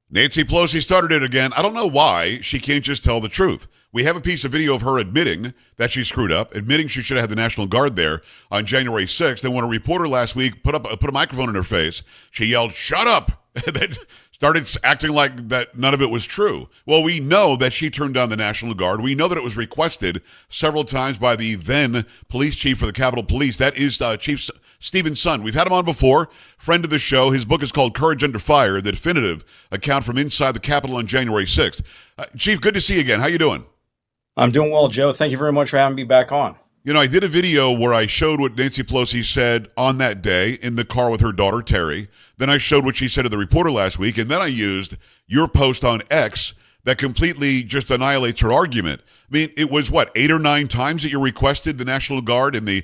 Nancy Pelosi started it again. I don't know why she can't just tell the truth. We have a piece of video of her admitting that she screwed up, admitting she should have had the National Guard there on January 6th. And when a reporter last week put a microphone in her face, she yelled, "Shut up!" and then started acting like that none of it was true. Well, we know that she turned down the National Guard. We know that it was requested several times by the then police chief for the Capitol Police. That is Chief Stephen Sund. We've had him on before, friend of the show. His book is called Courage Under Fire, the definitive account from inside the Capitol on January 6th. Chief, good to see you again. How you doing? I'm doing well, Joe. Thank you very much for having me back on. You know, I did a video where I showed what Nancy Pelosi said on that day in the car with her daughter, Terry. Then I showed what she said to the reporter last week. And then I used your post on X that completely just annihilates her argument. I mean, it was, 8 or 9 times that you requested the National Guard in the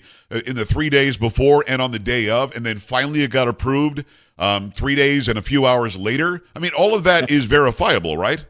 3 days before and on the day of, and then finally it got approved 3 days and a few hours later. I mean, all of that is verifiable, right?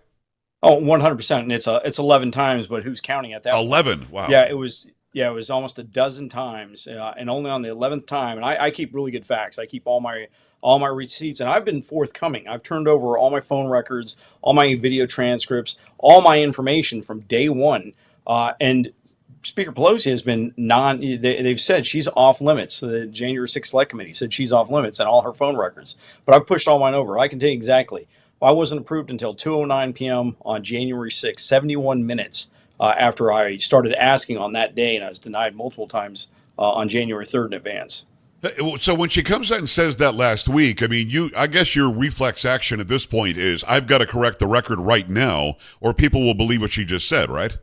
Oh, 100%. And it's 11 times, but who's counting at that? 11. Wow. Yeah, it was almost a dozen times, and only on the 11th time. And I keep really good facts. I keep all my receipts, and I've been forthcoming. I've turned over all my phone records, all my video transcripts, all my information from day one. And Speaker Pelosi has been they've said she's off limits. The January 6th Select Committee said she's off limits and all her phone records. But I've pushed all mine over. I can tell you exactly. I wasn't approved until 2:09 p.m. on January 6th, 71 minutes after I started asking on that day, and I was denied multiple times on January 3rd in advance. So when she comes out and says that last week, I mean, I guess your reflex action at this point is, I've got to correct the record right now, or people will believe what she just said, right?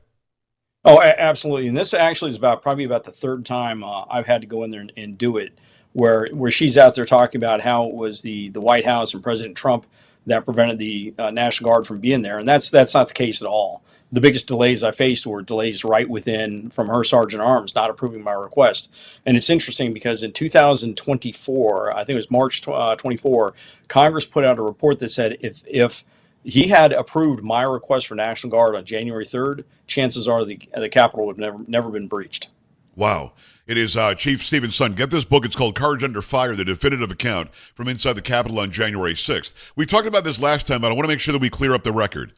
Oh, absolutely. And this actually is probably about the third time I've had to go in there and do it, where she's out there talking about how it was the White House and President Trump that prevented the National Guard from being there. And that's not the case at all. The biggest delays I faced were delays right within from her Sergeant at Arms not approving my request. And it's interesting because in 2024, I think it was March 24, Congress put out a report that said if he had approved my request for National Guard on January 3rd, chances are the Capitol would have never been breached. Wow. It is Chief Stephen Sund. Get this book. It's called Courage Under Fire, the definitive account from inside the Capitol on January 6th. We talked about this last time, but I want to make sure that we clear up the record.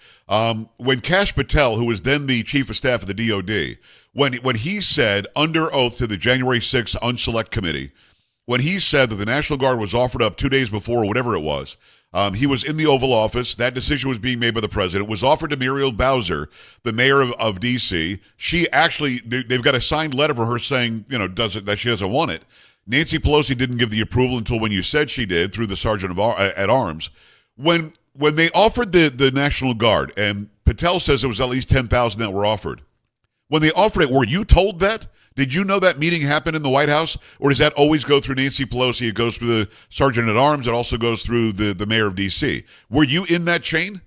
When Kash Patel, who was then the chief of staff of the DOD, when he said under oath to the January 6th Unselect Committee, when he said that the National Guard was offered up 2 days before, or whatever it was, he was in the Oval Office. That decision was being made by the president. It was offered to Muriel Bowser, the mayor of D.C. She actually, they've got a signed letter for her saying, that she doesn't want it. Nancy Pelosi didn't give the approval until when you said she did through the Sergeant at Arms. When they offered the National Guard, and Patel says it was at least 10,000 that were offered. When they offered it, were you told that? Did you know that meeting happened in the White House? Or does that always go through Nancy Pelosi? It goes through the Sergeant at Arms. It also goes through the mayor of D.C. Were you in that chain?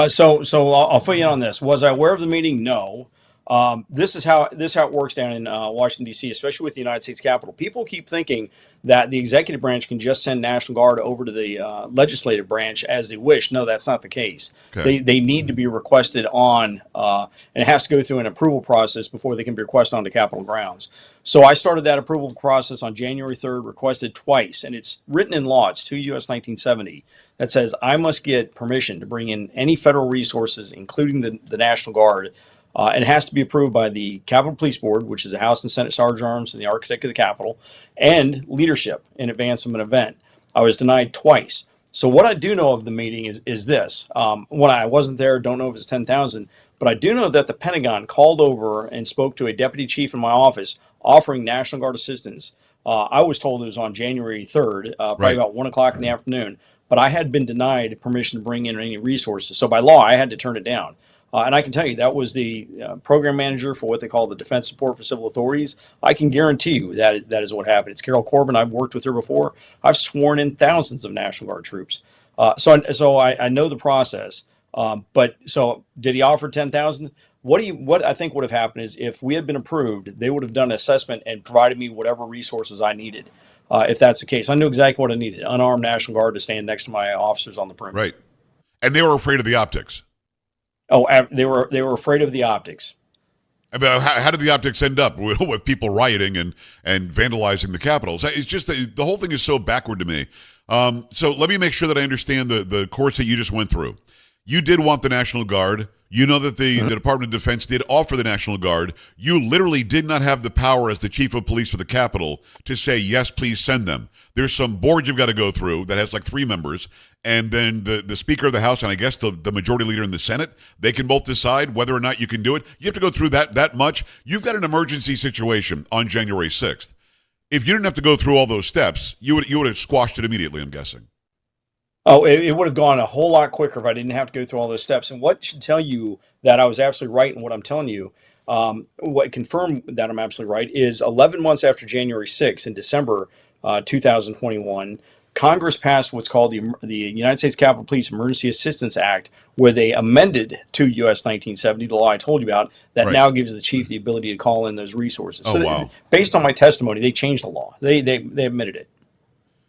So I'll fill you in on this. Was I aware of the meeting? No. This is how it works down in Washington, D.C., especially with the United States Capitol. People keep thinking that the executive branch can just send National Guard over to the legislative branch as they wish. No, that's not the case. Okay. They need to be requested on, and it has to go through an approval process before they can be requested on the Capitol grounds. So I started that approval process on January 3rd, requested twice, and it's written in law. It's 2 U.S. 1970 that says I must get permission to bring in any federal resources, including the National Guard. And it has to be approved by the Capitol Police Board, which is the House and Senate Sergeant at Arms and the architect of the Capitol, and leadership in advance of an event. I was denied twice. So what I do know of the meeting is this. When I wasn't there, don't know if it's 10,000, but I do know that the Pentagon called over and spoke to a deputy chief in my office offering National Guard assistance. I was told it was on January 3rd, probably about 1 o'clock in the afternoon, but I had been denied permission to bring in any resources. So by law, I had to turn it down. And I can tell you that was the program manager for what they call the Defense Support for Civil Authorities. I can guarantee you that is what happened. It's Carol Corbin. I've worked with her before. I've sworn in thousands of National Guard troops. So I know the process. But so did he offer 10,000? What I think would have happened is if we had been approved, they would have done an assessment and provided me whatever resources I needed. If that's the case, I knew exactly what I needed: unarmed National Guard to stand next to my officers on the perimeter. Right, and they were afraid of the optics. Oh, they were afraid of the optics. About how did the optics end up with people rioting and vandalizing the Capitol? It's just the whole thing is so backward to me. So let me make sure that I understand the course that you just went through. You did want the National Guard. You know that the Department of Defense did offer the National Guard. You literally did not have the power as the chief of police for the Capitol to say, yes, please send them. There's some board you've got to go through that has like 3 members. And then the Speaker of the House and I guess the Majority Leader in the Senate, they can both decide whether or not you can do it. You have to go through that much. You've got an emergency situation on January 6th. If you didn't have to go through all those steps, you would have squashed it immediately, I'm guessing. Oh, it would have gone a whole lot quicker if I didn't have to go through all those steps. And what should tell you that I was absolutely right in what I'm telling you, what confirmed that I'm absolutely right, is 11 months after January 6th, in December 2021, Congress passed what's called the United States Capitol Police Emergency Assistance Act, where they amended to U.S. 1970, the law I told you about, that Right. now gives the chief the ability to call in those resources. Oh, So wow. based on my testimony, they changed the law. They admitted it.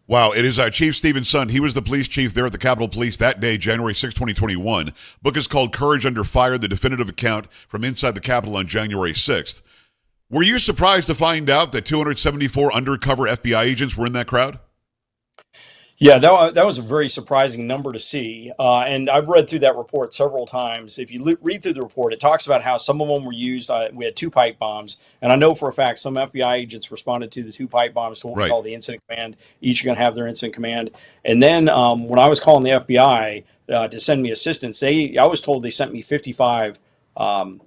Wow, it is Chief Stephen Son. He was the police chief there at the Capitol Police that day, January 6, 2021. Book is called Courage Under Fire, the definitive account from inside the Capitol on January 6th. Were you surprised to find out that 274 undercover FBI agents were in that crowd? Yeah, that was a very surprising number to see. And I've read through that report several times. If you read through the report, it talks about how some of them were used. We had 2 pipe bombs. And I know for a fact some FBI agents responded to the 2 pipe bombs to what we Right. call the incident command. Each are going to have their incident command. And then when I was calling the FBI to send me assistance, I was told they sent me 55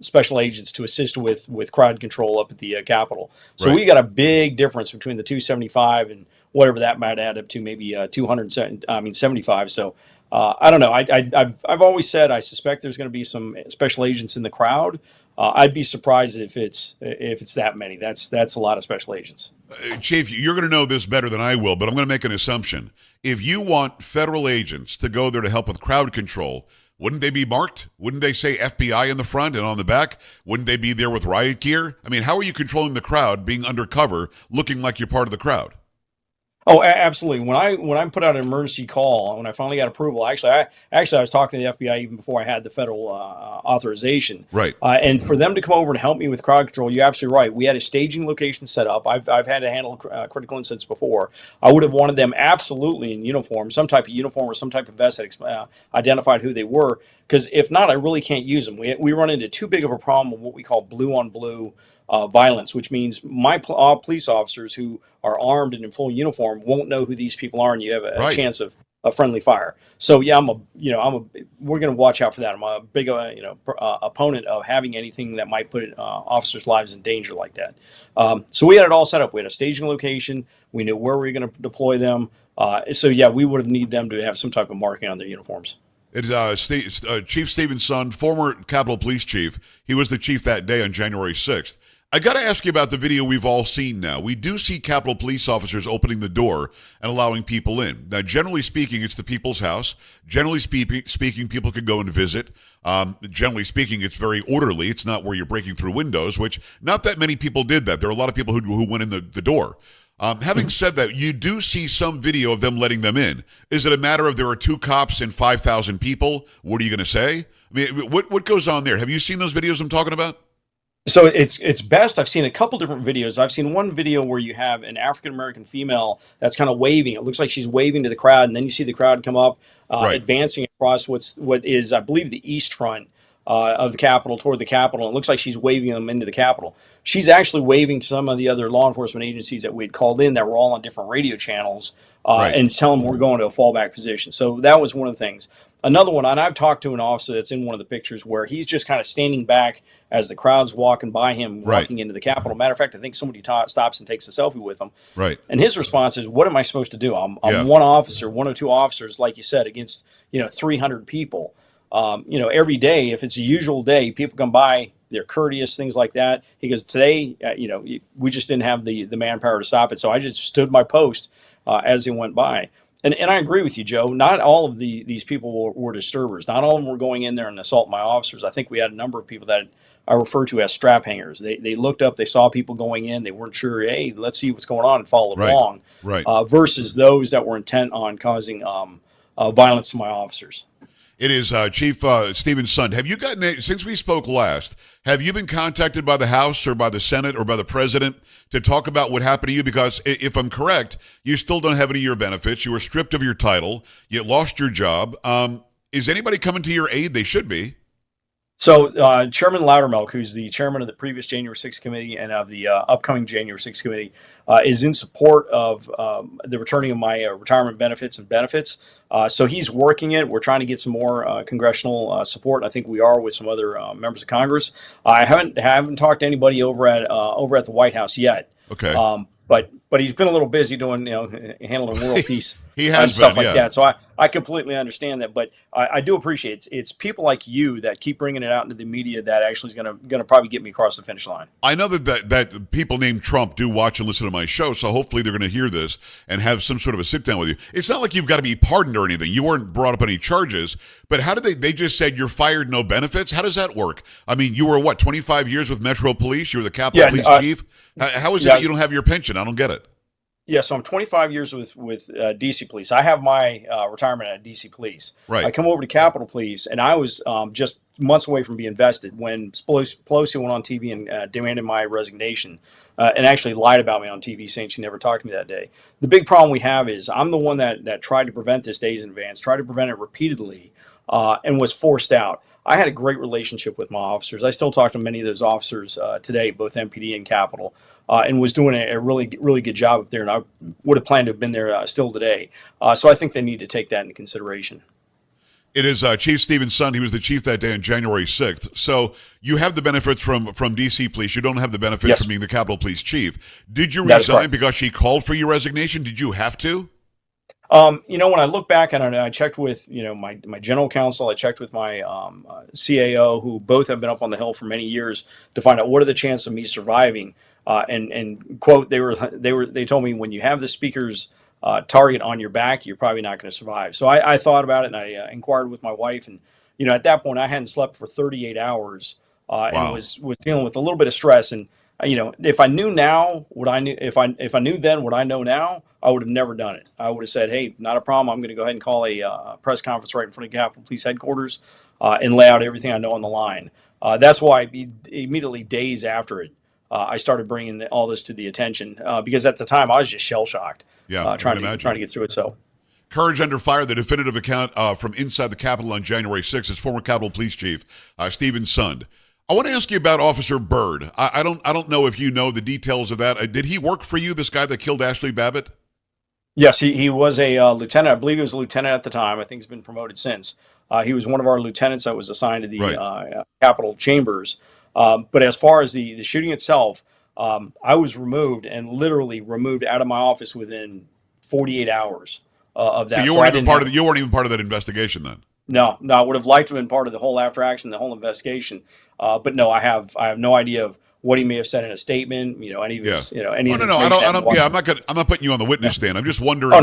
special agents to assist with crowd control up at the Capitol. So Right. we got a big difference between the 275 and whatever that might add up to, maybe 275. So I don't know. I've always said I suspect there's going to be some special agents in the crowd. I'd be surprised if it's that many. That's a lot of special agents. Chief, you're going to know this better than I will, but I'm going to make an assumption. If you want federal agents to go there to help with crowd control, wouldn't they be marked? Wouldn't they say FBI in the front and on the back? Wouldn't they be there with riot gear? I mean, how are you controlling the crowd being undercover, looking like you're part of the crowd? Oh, absolutely. When I put out an emergency call, when I finally got approval, I was talking to the FBI even before I had the federal authorization. Right. And for them to come over and help me with crowd control, you're absolutely right. We had a staging location set up. I've had to handle critical incidents before. I would have wanted them absolutely in uniform, some type of uniform or some type of vest that identified who they were. Because if not, I really can't use them. We run into too big of a problem of what we call blue on blue violence, which means my police officers who are armed and in full uniform won't know who these people are, and you have a Right. chance of a friendly fire. So yeah, we're going to watch out for that. I'm a big opponent of having anything that might put officers' lives in danger like that. So we had it all set up. We had a staging location. We knew where we were going to deploy them. So yeah, we would have need them to have some type of marking on their uniforms. It's Chief Stephen Son, former Capitol Police Chief. He was the chief that day on January 6th. I got to ask you about the video we've all seen now. We do see Capitol Police officers opening the door and allowing people in. Now, generally speaking, it's the people's house. Generally speaking, people could go and visit. Generally speaking, it's very orderly. It's not where you're breaking through windows, which not that many people did that. There are a lot of people who went in the door. Having said that, you do see some video of them letting them in. Is it a matter of there are 2 cops and 5,000 people? What are you going to say? I mean, what goes on there? Have you seen those videos I'm talking about? So it's best. I've seen a couple different videos. I've seen one video where you have an African American female that's kind of waving. It looks like she's waving to the crowd, and then you see the crowd come up, Right. advancing across what is, I believe, the east front of the Capitol toward the Capitol. It looks like she's waving them into the Capitol. She's actually waving to some of the other law enforcement agencies that we had called in that were all on different radio channels Right. and telling them we're going to a fallback position. So that was one of the things. Another one, and I've talked to an officer that's in one of the pictures where he's just kind of standing back as the crowd's walking by him, Right. walking into the Capitol. Matter of fact, I think somebody stops and takes a selfie with him. Right. And his response is, "What am I supposed to do? I'm Yeah. one officer, 1 or 2 officers, like you said, against 300 people. Every day, if it's a usual day, people come by, they're courteous, things like that." He goes, "Today, we just didn't have the manpower to stop it, so I just stood my post as they went by." And I agree with you, Joe. Not all of these people were disturbers. Not all of them were going in there and assault my officers. I think we had a number of people that I refer to as strap hangers. They looked up, they saw people going in, they weren't sure, hey, let's see what's going on, and followed Right. along. Right. Versus those that were intent on causing violence to my officers. It is Chief Stephen Sund. Have you gotten, since we spoke last, have you been contacted by the House or by the Senate or by the President to talk about what happened to you? Because if I'm correct, you still don't have any of your benefits. You were stripped of your title. You lost your job. Is anybody coming to your aid? They should be. So Chairman Loudermilk, who's the chairman of the previous January 6th committee and of the upcoming January 6th committee, is in support of the returning of my retirement benefits. So he's working it. We're trying to get some more congressional support. I think we are with some other members of Congress. I haven't talked to anybody over at the White House yet. Okay. But he's been a little busy doing, handling world peace He has and stuff been, like that. So I completely understand that. But I do appreciate it's people like you that keep bringing it out into the media that actually is going to probably get me across the finish line. I know that people named Trump do watch and listen to my show, so hopefully they're going to hear this and have some sort of a sit down with you. It's not like you've got to be pardoned or anything. You weren't brought up any charges, but how did they just said you're fired, no benefits? How does that work? I mean, you were 25 years with Metro Police? You were the Capitol Police chief? How is it that you don't have your pension? I don't get it. Yeah, so I'm 25 years with DC Police. I have my retirement at DC Police. Right. I come over to Capitol Police, and I was just months away from being vested when Pelosi went on TV and demanded my resignation and actually lied about me on TV, saying she never talked to me that day. The big problem we have is I'm the one that tried to prevent this days in advance, tried to prevent it repeatedly, and was forced out. I had a great relationship with my officers. I still talk to many of those officers today, both MPD and Capitol, and was doing a really, really good job up there. And I would have planned to have been there still today. So I think they need to take that into consideration. It is Chief Stephen Sund. He was the chief that day on January 6th. So you have the benefits from D.C. Police. You don't have the benefits from being the Capitol Police chief. Did you resign because she called for your resignation? Did you have to? When I look back and I checked with, my general counsel, I checked with my CAO, who both have been up on the Hill for many years to find out what are the chances of me surviving. And quote, they told me when you have the speaker's target on your back, you're probably not going to survive. So I thought about it and I inquired with my wife, and at that point I hadn't slept for 38 hours and was dealing with a little bit of stress. And if I knew now what I knew, if I knew then what I know now, I would have never done it. I would have said, hey, not a problem. I'm going to go ahead and call a press conference right in front of Capitol Police headquarters and lay out everything I know on the line. That's why immediately days after it, I started bringing all this to the attention because at the time I was just shell shocked, trying to get through it. So, Courage Under Fire, the definitive account from inside the Capitol on January 6th. It's former Capitol Police Chief Stephen Sund. I want to ask you about Officer Byrd. I don't know if you know the details of that. Did he work for you? This guy that killed Ashley Babbitt? Yes, he was a lieutenant. I believe he was a lieutenant at the time. I think he's been promoted since. He was one of our lieutenants that was assigned to the Capitol chambers. But as far as the shooting itself, I was removed and literally removed out of my office within 48 hours of that. So you weren't even part of that investigation then? No, I would have liked to have been part of the whole after action, the whole investigation. But no, I have no idea of what he may have said in a statement. Any of his, any. Oh, no, I don't. Yeah, I'm not putting you on the witness stand. I'm just wondering.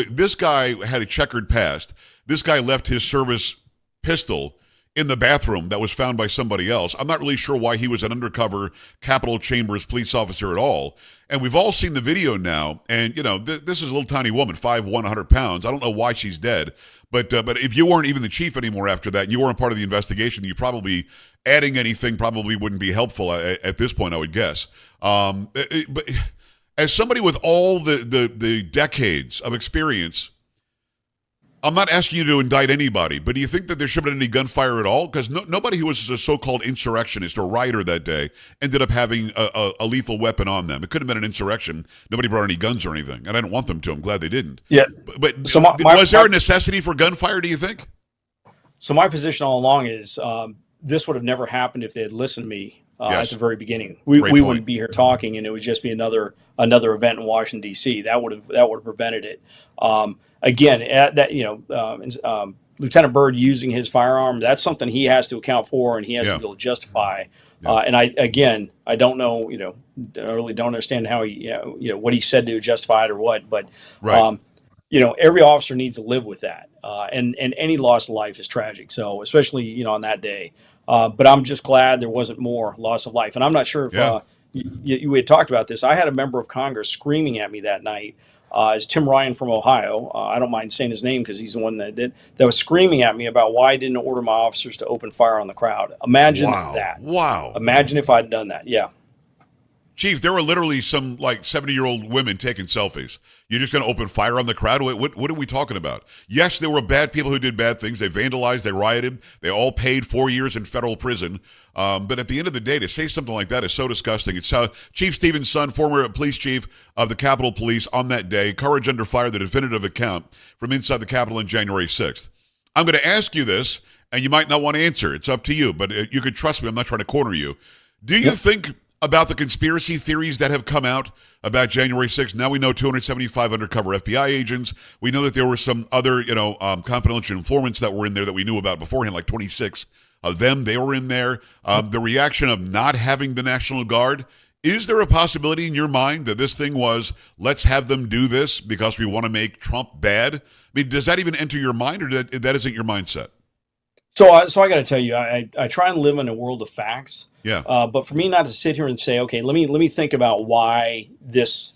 This guy had a checkered past. This guy left his service pistol in the bathroom that was found by somebody else. I'm not really sure why he was an undercover Capitol Chambers police officer at all. And we've all seen the video now. And, this is a little tiny woman, 5'1", 100 pounds. I don't know why she's dead. But if you weren't even the chief anymore after that, you weren't part of the investigation, you probably adding anything probably wouldn't be helpful at this point, I would guess. But as somebody with all the decades of experience, I'm not asking you to indict anybody, but do you think that there should have been any gunfire at all? Because nobody who was a so-called insurrectionist or rioter that day ended up having a lethal weapon on them. It could have been an insurrection. Nobody brought any guns or anything, and I don't want them to. I'm glad they didn't. Yeah. But so was there a necessity for gunfire, do you think? So my position all along is this would have never happened if they had listened to me at the very beginning. We wouldn't be here talking, and it would just be another event in Washington, D.C. That would have prevented it. Again, Lieutenant Byrd using his firearm, that's something he has to account for and he has to be able to justify. And I don't know, I really don't understand how he, what he said to justify it or what, but, every officer needs to live with that. And any loss of life is tragic. So especially, on that day. But I'm just glad there wasn't more loss of life. And I'm not sure if you had talked about this. I had a member of Congress screaming at me that night is Tim Ryan from Ohio. I don't mind saying his name because he's the one that was screaming at me about why I didn't order my officers to open fire on the crowd. Imagine that. Wow. Imagine if I'd done that. Yeah. Chief, there were literally some like 70-year-old women taking selfies. You're just going to open fire on the crowd? What are we talking about? Yes, there were bad people who did bad things. They vandalized, they rioted. They all paid 4 years in federal prison. But at the end of the day, to say something like that is so disgusting. It's Chief Stephen Son, former police chief of the Capitol Police, on that day, Courage Under Fire, the definitive account from inside the Capitol on January 6th. I'm going to ask you this, and you might not want to answer. It's up to you, but you could trust me. I'm not trying to corner you. Do you think about the conspiracy theories that have come out about January 6th? Now we know 275 undercover FBI agents. We know that there were some other, confidential informants that were in there that we knew about beforehand, like 26 of them. They were in there. The reaction of not having the National Guard. Is there a possibility in your mind that this thing was, let's have them do this because we want to make Trump bad? I mean, does that even enter your mind, or that isn't your mindset? So I got to tell you, I try and live in a world of facts. Yeah. But for me not to sit here and say, okay, let me think about why this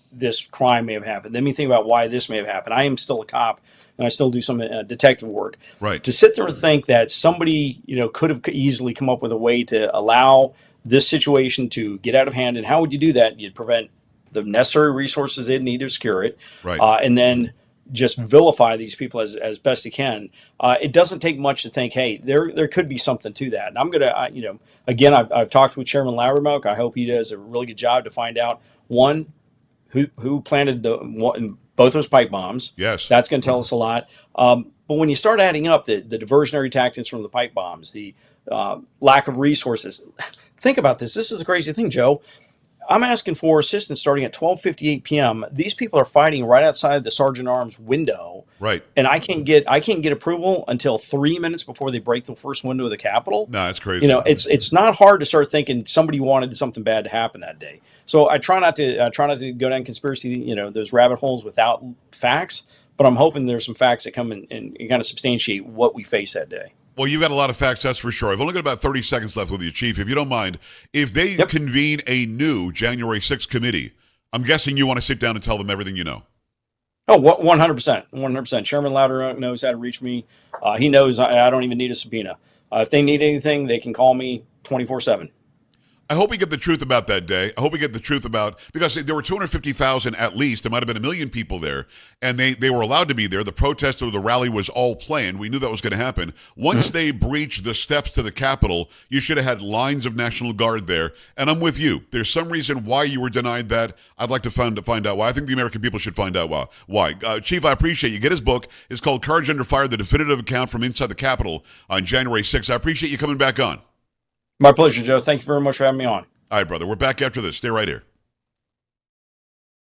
crime may have happened. Let me think about why this may have happened. I am still a cop, and I still do some detective work. Right. To sit there and think that somebody could have easily come up with a way to allow this situation to get out of hand, and how would you do that? You'd prevent the necessary resources they'd need to secure it, Right. And then just vilify these people as best you can. It doesn't take much to think, hey, there could be something to that. And I'm going to, again, I've talked with Chairman Loudermilk. I hope he does a really good job to find out, one, who planted both those pipe bombs. Yes. That's going to tell us a lot. But when you start adding up the diversionary tactics from the pipe bombs, the lack of resources, think about this. This is the crazy thing, Joe. I'm asking for assistance starting at 12:58 p.m. These people are fighting right outside the Sergeant Arms window. Right. And I can't get approval until 3 minutes before they break the first window of the Capitol. No, that's crazy. It's not hard to start thinking somebody wanted something bad to happen that day. So I try not to go down conspiracy, those rabbit holes without facts. But I'm hoping there's some facts that come and kind of substantiate what we face that day. Well, you've got a lot of facts, that's for sure. I've only got about 30 seconds left with you, Chief. If you don't mind, if they convene a new January 6th committee, I'm guessing you want to sit down and tell them everything you know. Oh, 100%. 100%. Chairman Loudermilk knows how to reach me. He knows I don't even need a subpoena. If they need anything, they can call me 24/7. I hope we get the truth about that day. I hope we get the truth about, because there were 250,000 at least. There might have been 1 million people there, and they were allowed to be there. The protest or the rally was all planned. We knew that was going to happen. Once they breached the steps to the Capitol, you should have had lines of National Guard there. And I'm with you. There's some reason why you were denied that. I'd like to find out why. I think the American people should find out why. Chief, I appreciate you. Get his book. It's called Courage Under Fire, the definitive account from inside the Capitol on January 6th. I appreciate you coming back on. My pleasure, Joe. Thank you very much for having me on. All right, brother. We're back after this. Stay right here.